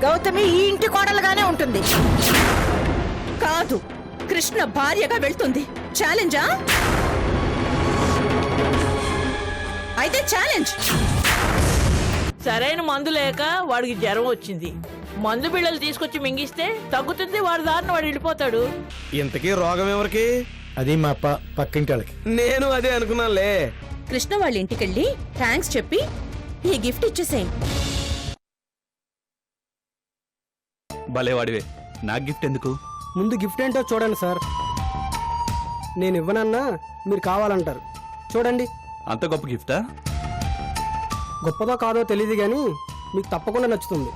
గౌతమి ఈ ఇంటి కోడలుగానే ఉంటుంది. కాదు, కృష్ణ భార్యగా వెళ్తుంది. ఛాలెంజా? అయితే ఛాలెంజ్. సరైన మందు లేక వాడికి జ్వరం వచ్చింది. మందు బిళ్ళలు తీసుకొచ్చి మింగిస్తే తగ్గుతుంది, వాడి దారిని వాడు వెళ్ళిపోతాడు. ఇంతకీ రోగం ఎవరికి? అది మా పక్కింటి వాళ్ళకి. నేను అదే అనుకున్నానులే. కృష్ణ వాళ్ళ ఇంటికెళ్ళి థ్యాంక్స్ చెప్పి ఈ గిఫ్ట్ ఇచ్చేసేయ్. భలే వాడివే, నాకు గిఫ్ట్ ఎందుకు? ముందు గిఫ్ట్ ఏంటో చూడండి సార్. నేను ఇవ్వనన్నా మీరు కావాలంటారు. చూడండి. అంత గొప్ప గిఫ్టా? గొప్పదో కాదో తెలియదు కానీ మీకు తప్పకుండా నచ్చుతుంది.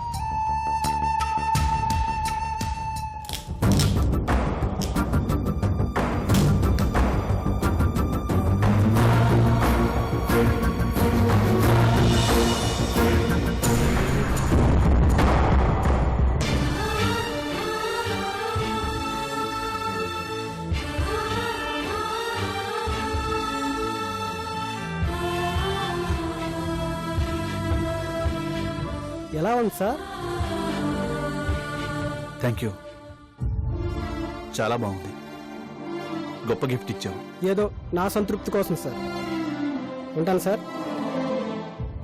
ఎలా ఉంది సార్? థ్యాంక్ యూ, చాలా బాగుంది. గొప్ప గిఫ్ట్ ఇచ్చావు. ఏదో నా సంతృప్తి కోసం సార్. ఉంటాను సార్.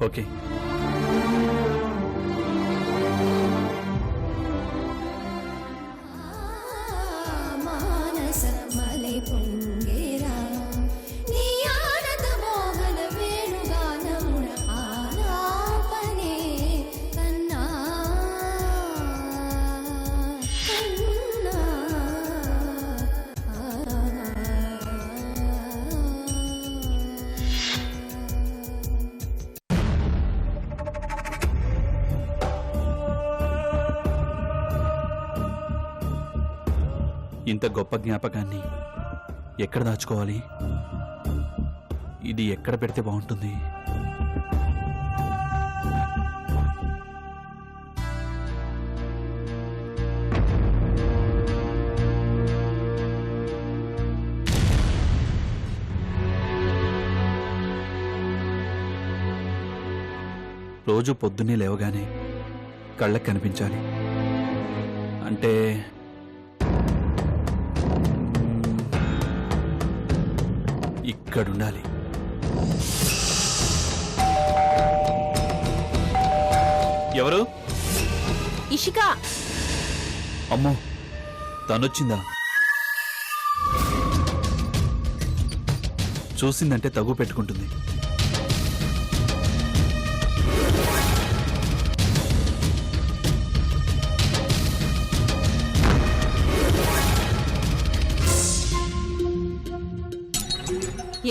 ఓకే. ఇంత గొప్ప జ్ఞాపకాన్ని ఎక్కడ దాచుకోవాలి? ఇది ఎక్కడ పెడితే బాగుంటుంది? రోజు పొద్దున్నే లేవగానే కళ్ళకు కనిపించాలి. అంటే ఇక్కడుండాలి. ఎవరు? ఇషిక. అమ్మో, తనొచ్చిందా? చూసిందంటే తగు పెట్టుకుంటుంది.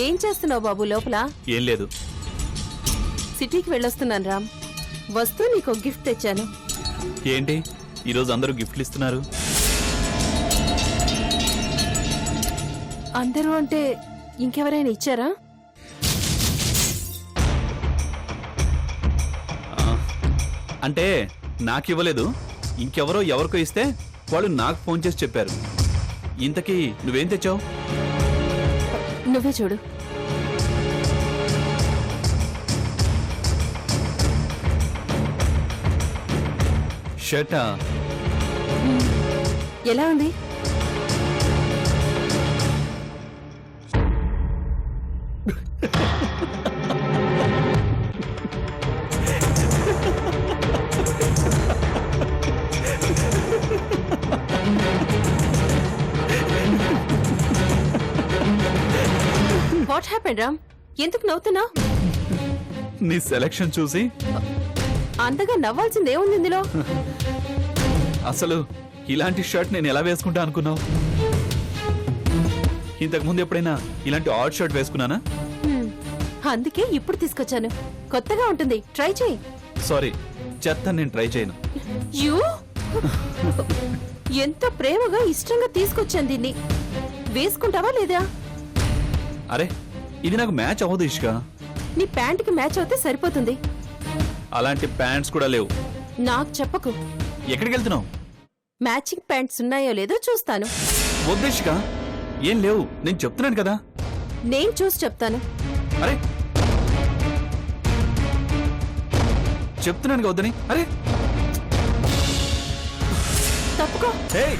ఏం చేస్తున్నావు బాబు లోపల? ఏం లేదు. సిటీకి వెళ్ళొస్తున్నాను రామ్. వస్తూ నీకు గిఫ్ట్ తెచ్చాను. ఏంటి ఈరోజు అందరూ గిఫ్ట్లు ఇస్తున్నారు? అందరూ అంటే ఇంకెవరైనా ఇచ్చారా? అంటే నాకివ్వలేదు, ఇంకెవరో ఎవరికో ఇస్తే వాళ్ళు నాకు ఫోన్ చేసి చెప్పారు. ఇంతకీ నువ్వేం తెచ్చావు? నువ్వే చూడు. షర్టా? ఎలా ఉంది? What happened Ram? ఎందుకు నవ్వుతున్నావు? నీ సెలక్షన్ చూసి. అంతగా నవ్వాల్సింది ఏముంది ఇందులో? అసలు ఇలాంటి షర్ట్ నేను ఎలా వేసుకుంటా అనుకున్నావు? ఇంతకు ముందు ఎప్పుడైనా ఇలాంటి ఆడ్ షర్ట్ వేసుకున్నానా? అందుకే ఇప్పుడు తీసుకొచ్చాను. కొత్తగా ఉంటుంది, ట్రై చేయి. సారీ, చెత్త, నేను ట్రై చేయను. యూ ఎంత ప్రేమగా ఇష్టంగా తీసుకొచ్చాను దీన్ని. వేసుకుంటావా లేదా? అరే, ఇది నాకు మ్యాచ్ అవ్వదు ఇష్క. నీ ప్యాంటుకి మ్యాచ్ అవుతే సరిపోతుంది. అలాంటి ప్యాంట్స్ కూడా లేవు. నాకు చెప్పకు. ఎక్కడికి వెళ్తున్నావు? మ్యాచింగ్ ప్యాంట్స్ ఉన్నాయో లేదో చూస్తాను. వద్దు ఇష్క, ఏం లేవు, నేను చెప్తున్నాను కదా. నేను చూసి చెప్తాను. అరే చెప్తున్నాను వద్దని. అరే తప్పుకో. ఏయ్!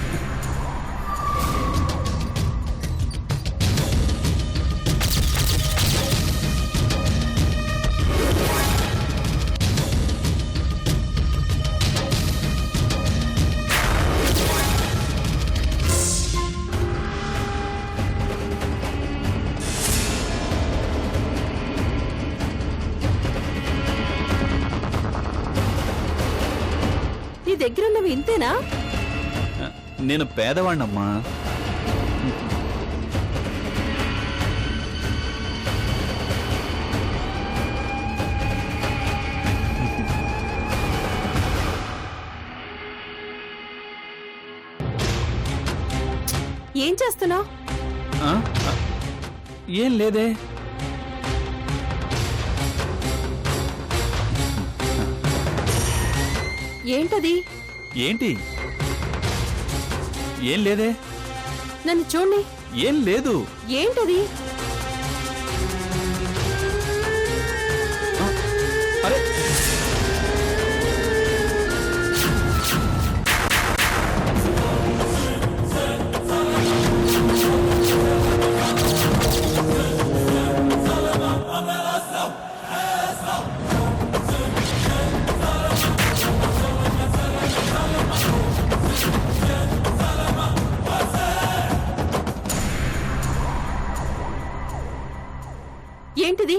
నీ దగ్గరున్నవి ఇంతేనా? నేను పేదవాణ్ణమ్మా. ఏం చేస్తున్నావు? ఆ? ఏం లేదే. ఏంటది? ఏంటి? ఏం లేదే. నన్ను చూడండి. ఏం లేదు. ఏంటది? అరే ఏంటిది?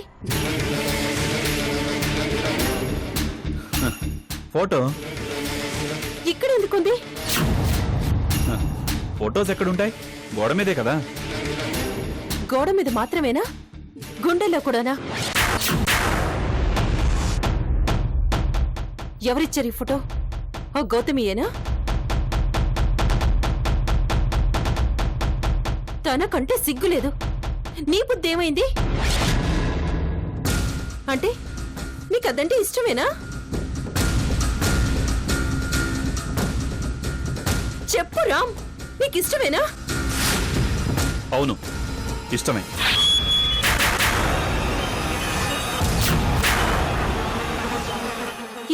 ఫోటో. ఇక్కడ ఎందుకుంది? ఫోటోస్ ఎక్కడుంటాయి? గోడ మీదే కదా. గోడ మీద మాత్రమేనా? గుండెల్లో కూడానా? ఎవరిచ్చారు ఈ ఫోటో? ఓ గౌతమియేనా? తనకంటే సిగ్గులేదు. నీ బుద్ధి ఏమైంది? అంటే నీకదంటే ఇష్టమేనా? చెప్పు రామ్, నీకిష్టమేనా? అవును, ఇష్టమే.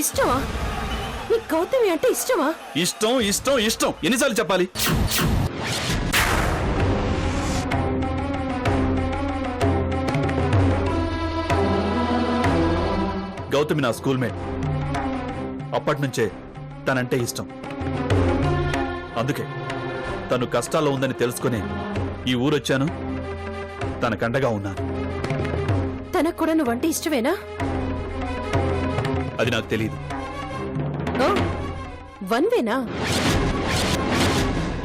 ఇష్టమా? నీ గౌతమి అంటే ఇష్టమా? ఇష్టం ఇష్టం ఇష్టం ఎన్నిసార్లు చెప్పాలి? గౌతమి నా స్కూల్మేట్. అప్పటి నుంచే తనంటే ఇష్టం. అందుకే తను కష్టాల్లో ఉందని తెలుసుకుని ఈ ఊరొచ్చాను. తనకండగా ఉన్నాను. తనకు కూడా నువ్వంటే ఇష్టమేనా? అది నాకు తెలియదు. ఓ, వన్వేనా?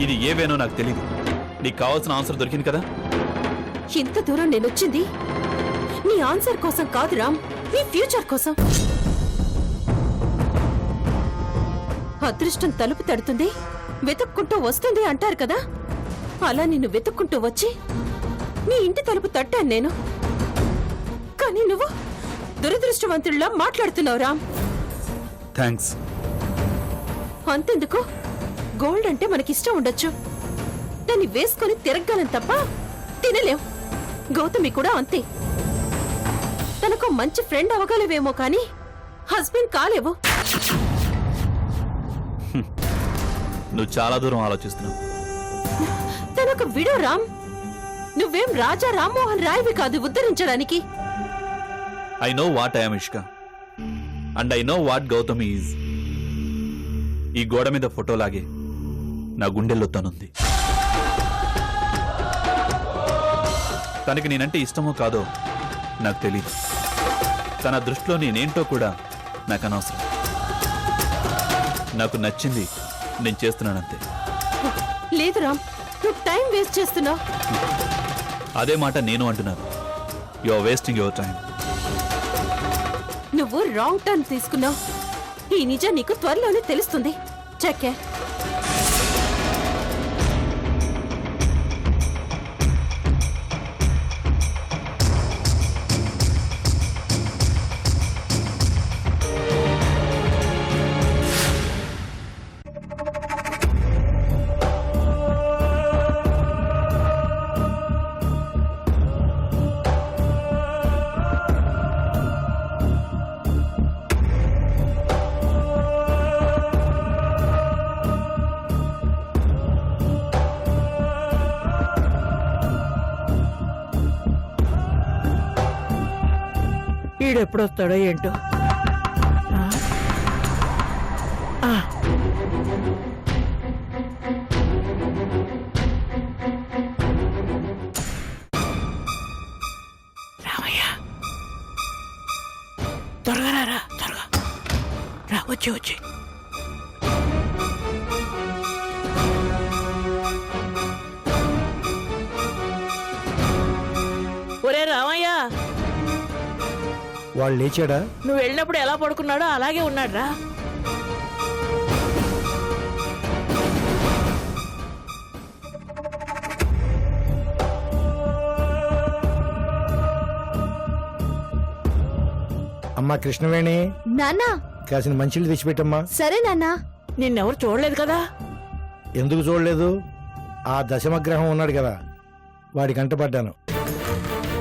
ఇది ఏవేనో నాకు తెలియదు. నీకు కావాల్సిన ఆన్సర్ దొరికింది కదా. ఇంత దూరం నేనొచ్చింది నీ ఆన్సర్ కోసం కాదు రామ్, నీ ఫ్యూచర్ కోసం. అదృష్టం తలుపు తడుతుంది, వెతుక్కుంటూ వస్తుంది అంటారు కదా. అలా నిన్ను వెతుక్కుంటూ వచ్చి నీ ఇంటి తలుపు తట్టాను నేను. కానీ నువ్వు దురదృష్టవంతుడిలా మాట్లాడుతున్నావు రామ్. థ్యాంక్స్. అంతెందుకు? గోల్డ్ అంటే మనకిష్టం ఉండొచ్చు, దాన్ని వేసుకొని తిరగలం తప్ప తినలేం. గౌతమి కూడా అంతే. తనకు మంచి ఫ్రెండ్ అవ్వగలవేమో కానీ హస్బెండ్ కాలేవు. నువ్వు చాలా దూరం ఆలోచిస్తున్నావు. తనొక విడో రామ్. నువ్వేం రాజా రామ్మోహన్ రాయ్వి కాదు ఉద్ధరించడానికి. ఐ నో వాట్ ఐఎమ్ ఇష్క and I know what Gautami is. ఈ గోడ మీద ఫోటోలాగే నా గుండెల్లో తనుంది. తనకి నేనంటే ఇష్టమో కాదో నాకు తెలియదు. తన దృష్టిలో నేనేంటో కూడా నాకు అనవసరం. నాకు నచ్చింది నేను చేస్తున్నానంతే. లేదు రామ్, నువ్వు టైం వేస్ట్ చేస్తున్నావు. అదే మాట నేను అంటున్నాను. You are wasting your time. నువ్వు రాంగ్ టర్న్ తీసుకున్నావు. ఈ నిజం నీకు త్వరలోనే తెలుస్తుంది. చెక్కే. వీడెప్పుడొస్తాడో ఏంటో. ఆ? ఆ. రామయ్య, త్వరగా రా, త్వరగా రా, వచ్చి ఒరే రామయ్య, వాళ్ళు లేచాడా? నువ్వు వెళ్ళినప్పుడు ఎలా పడుకున్నాడో అలాగే ఉన్నాడు రా. అమ్మా కృష్ణవేణి, నాన్నా కాసిన మంచిలు తెచ్చిపెట్టమ్మా. సరే నాన్నా. నిన్నెవరు చూడలేదు కదా. ఎందుకు చూడలేదు? ఆ దశమగ్రహం ఉన్నాడు కదా, వాడి కంటపడ్డాను.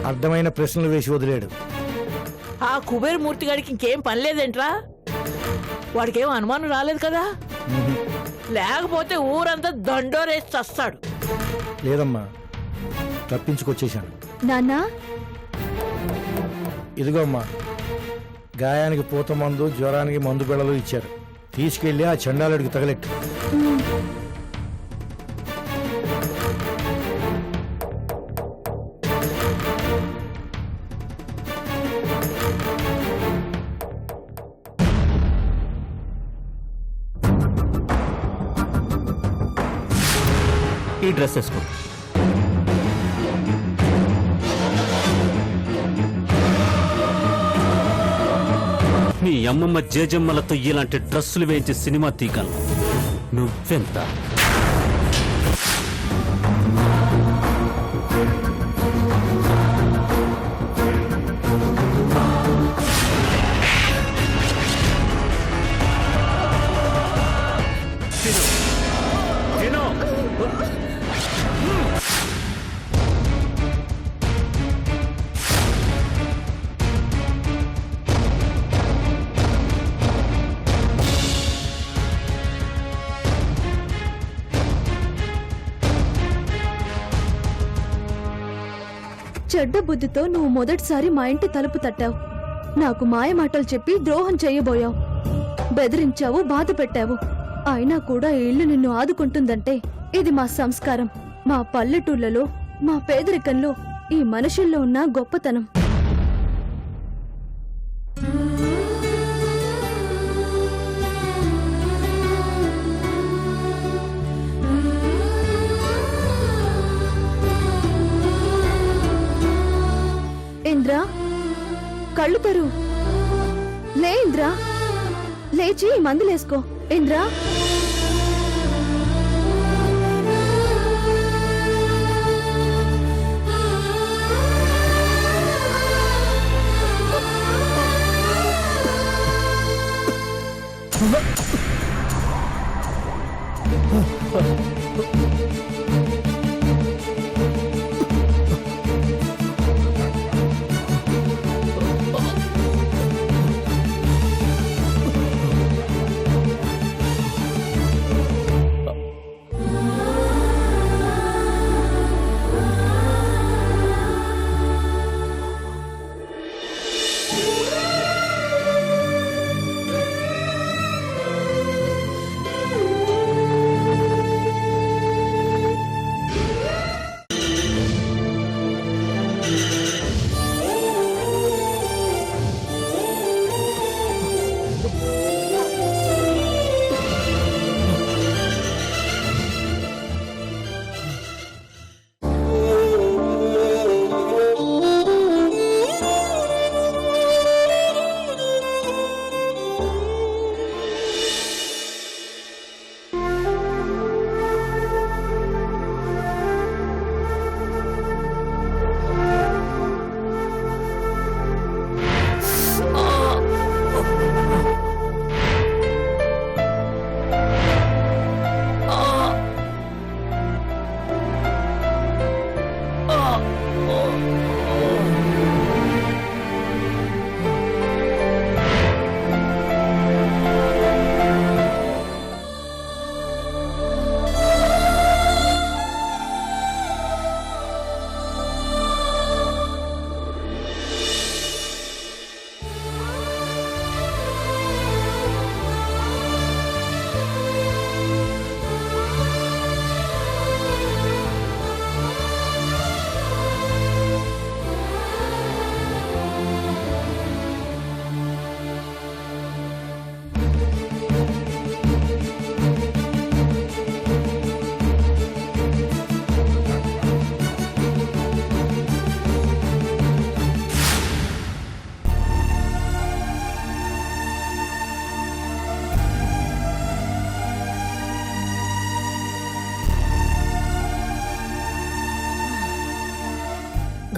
అర్థమైన ప్రశ్నలు వేసి వదిలేడు. ఆ కుబేర్ మూర్తి గారికి ఇంకేం పని లేదేంట్రా? వాడికేం అనుమానం రాలేదు కదా? లేకపోతే ఊరంతా దండోరేసి చస్తాడు. లేదమ్మా, తప్పించుకొచ్చేశాను. నాన్నా ఇదిగో అమ్మా, గాయానికి పూత మందు, జ్వరానికి మందు బిళ్ళలు ఇచ్చారు. తీసుకెళ్లి ఆ చండాలుడికి తగలెట్టు. ఈ డ్రెస్ వేసుకో. మీ అమ్మమ్మ జేజమ్మలతో ఇలాంటి డ్రెస్సులు వేయించి సినిమా తీగలను నువ్వెంత? చెడ్డ బుద్ధితో నువ్వు మొదటిసారి మా ఇంటి తలుపు తట్టావు. నాకు మాయమాటలు చెప్పి ద్రోహం చేయబోయావు. బెదిరించావు, బాధ పెట్టావు. అయినా కూడా ఈ ఇల్లు నిన్ను ఆదుకుంటుందంటే ఇది మా సంస్కారం. మా పల్లెటూళ్ళలో, మా పేదరికంలో ఈ మనుషుల్లో ఉన్న గొప్పతనం. ఇంద్రా, కళ్ళు తెరు. లే ఇంద్రా, లేచి మందులేసుకో. ఇంద్రా,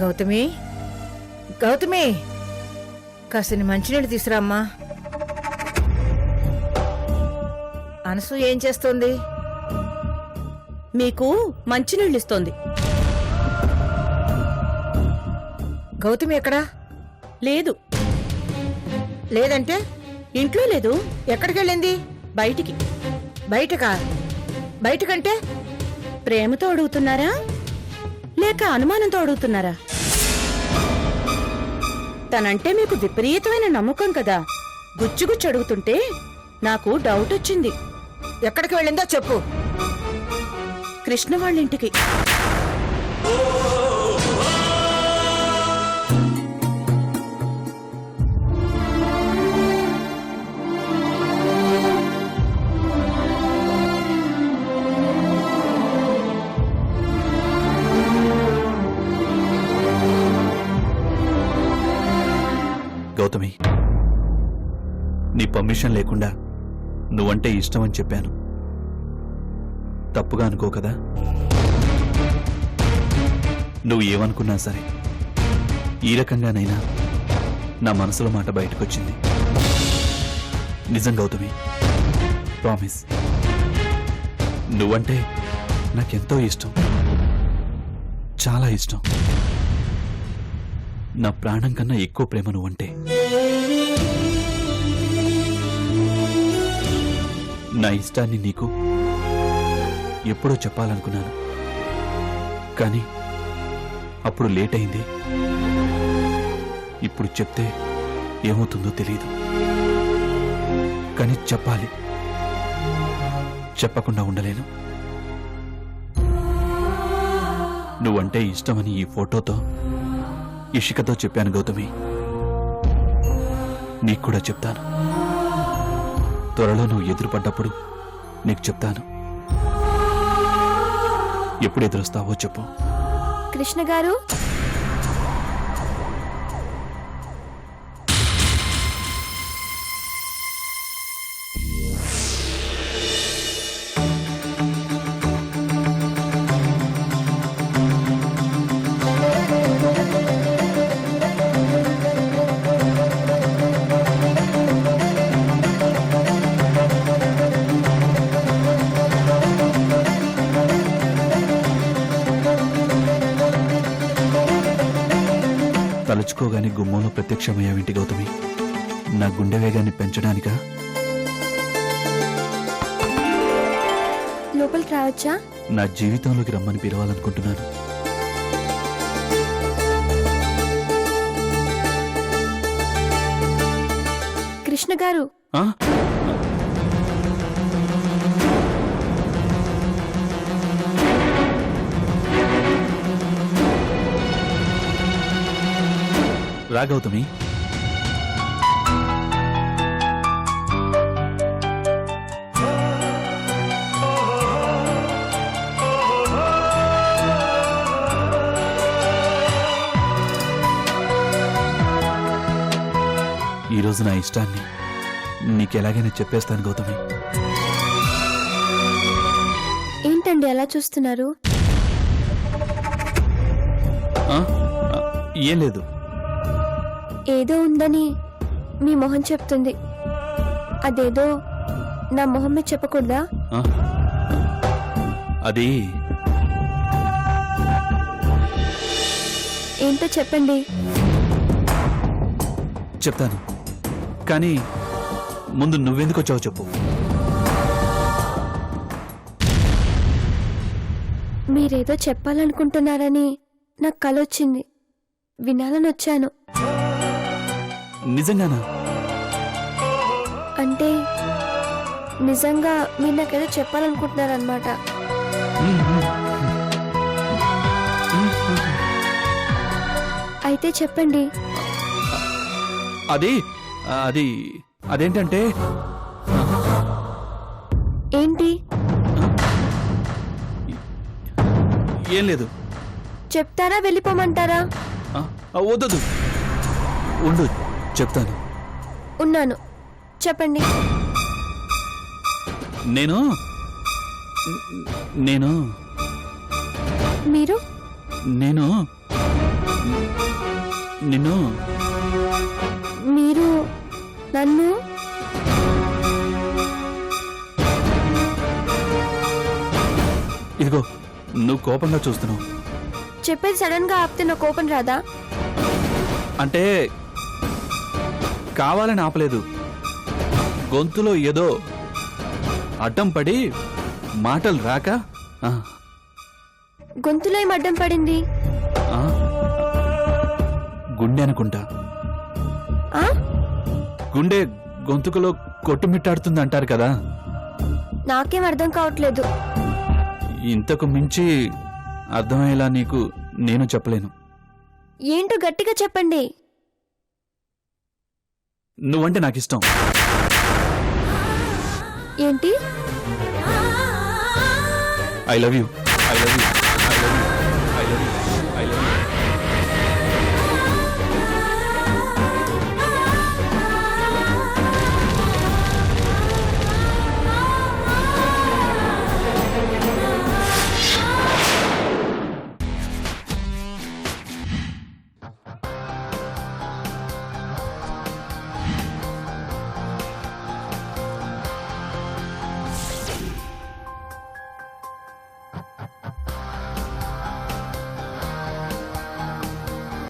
గౌతమి గౌతమి కాసిన మంచినీళ్ళు తీసురామ్మా. అనసు ఏం చేస్తోంది? మీకు మంచినీళ్ళు ఇస్తోంది. గౌతమి ఎక్కడా? లేదు, లేదంటే ఇంట్లో లేదు, ఎక్కడికి వెళ్ళింది? బయటికి. బయటకా? బయటకంటే ప్రేమతో అడుగుతున్నారా లేక అనుమానంతో అడుగుతున్నారా? తనంటే మీకు విపరీతమైన నమ్మకం కదా. గుచ్చుగుచ్చు అడుగుతుంటే నాకు డౌట్ వచ్చింది. ఎక్కడికి వెళ్ళిందో చెప్పు. కృష్ణ వాళ్ళింటికి. గౌతమి, నీ పర్మిషన్ లేకుండా నువ్వంటే ఇష్టం అని చెప్పాను. తప్పుగా అనుకో కదా. నువ్వు ఏమనుకున్నా సరే ఈ రకంగానైనా నా మనసులో మాట బయటకొచ్చింది. నిజం గౌతమి, ప్రామిస్. నువ్వంటే నాకెంతో ఇష్టం, చాలా ఇష్టం. నా ప్రాణం కన్నా ఎక్కువ ప్రేమ నువ్వంటే. నా ఇష్టాన్ని నీకు ఎప్పుడో చెప్పాలనుకున్నాను, కానీ అప్పుడు లేట్ అయింది. ఇప్పుడు చెప్తే ఏమవుతుందో తెలియదు, కానీ చెప్పాలి. చెప్పకుండా ఉండలేను. నువ్వంటే ఇష్టమని ఈ ఫోటోతో, ఇషికతో చెప్పాను గౌతమి. నీకు కూడా చెప్తాను. త్వరలో నువ్వు ఎదురుపడ్డప్పుడు నీకు చెప్తాను. ఎప్పుడు ఎదురొస్తావో చెప్పు. కృష్ణ గారు, తలుచుకోగానే గుమ్మంలో ప్రత్యక్షమయ్యావింటి గౌతమి. నా గుండె వేగాన్ని పెంచడానికా? లోపలికి రావచ్చా? నా జీవితంలోకి రమ్మని పిలవాలనుకుంటున్నాను. కృష్ణ గారు, ఆ? రా గౌతమి. ఈరోజు నా ఇష్టాన్ని నీకెలాగైనా చెప్పేస్తాను గౌతమి. ఏంటండి అలా చూస్తున్నారు? ఆ? ఏం లేదు. ఏదో ఉందని మీ మొహం చెప్తుంది. అదేదో నా మొహం మీద చెప్పకూడదా? ఆ? అది ఏంటో చెప్పండి. చెప్తాను, కానీ ముందు నువ్వెందుకు వచ్చావో చెప్పు. మీరేదో చెప్పాలనుకుంటున్నారని నాకు కల వచ్చింది. వినాలని వచ్చాను. నిజంగానా? అంటే నిజంగా మీరు నాకేదో చెప్పాలనుకుంటున్నారనమాట. అయితే చెప్పండి. అది అది అదేంటంటే ఏంటి? ఏం లేదు. చెప్తారా వెళ్ళిపోమంటారా? వద్దు, ఉండు, చెప్తాను. ఉన్నాను, చెప్పండి. నేను నేను మీరు? నేను నిన్ను మీరు నన్ను ఇదిగో నువ్వు కోపంగా చూస్తున్నావు. చెప్పేది సడన్ గా ఆపితే నా కోపం రాదా? అంటే కావాలని ఆపలేదు. గొంతులో ఏదో అడ్డం పడి మాటలు రాక ఆ, గొంతులో ఏం అడ్డం పడింది? ఆ, గుండె అనుకుంటా. ఆ? గుండె గొంతుకులో కొట్టుమిట్టాడుతుంది అంటారు కదా. నాకేం అర్థం కావట్లేదు. ఇంతకు మించి అర్థమయ్యేలా నీకు నేను చెప్పలేను. ఏంటో గట్టిగా చెప్పండి. నువ్వంటే నాకు ఇష్టం. ఏంటి? I love you, I love you, I love you, I love you, I love you.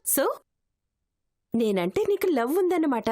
So నేనంటే నీకు లవ్ ఉందన్నమాట.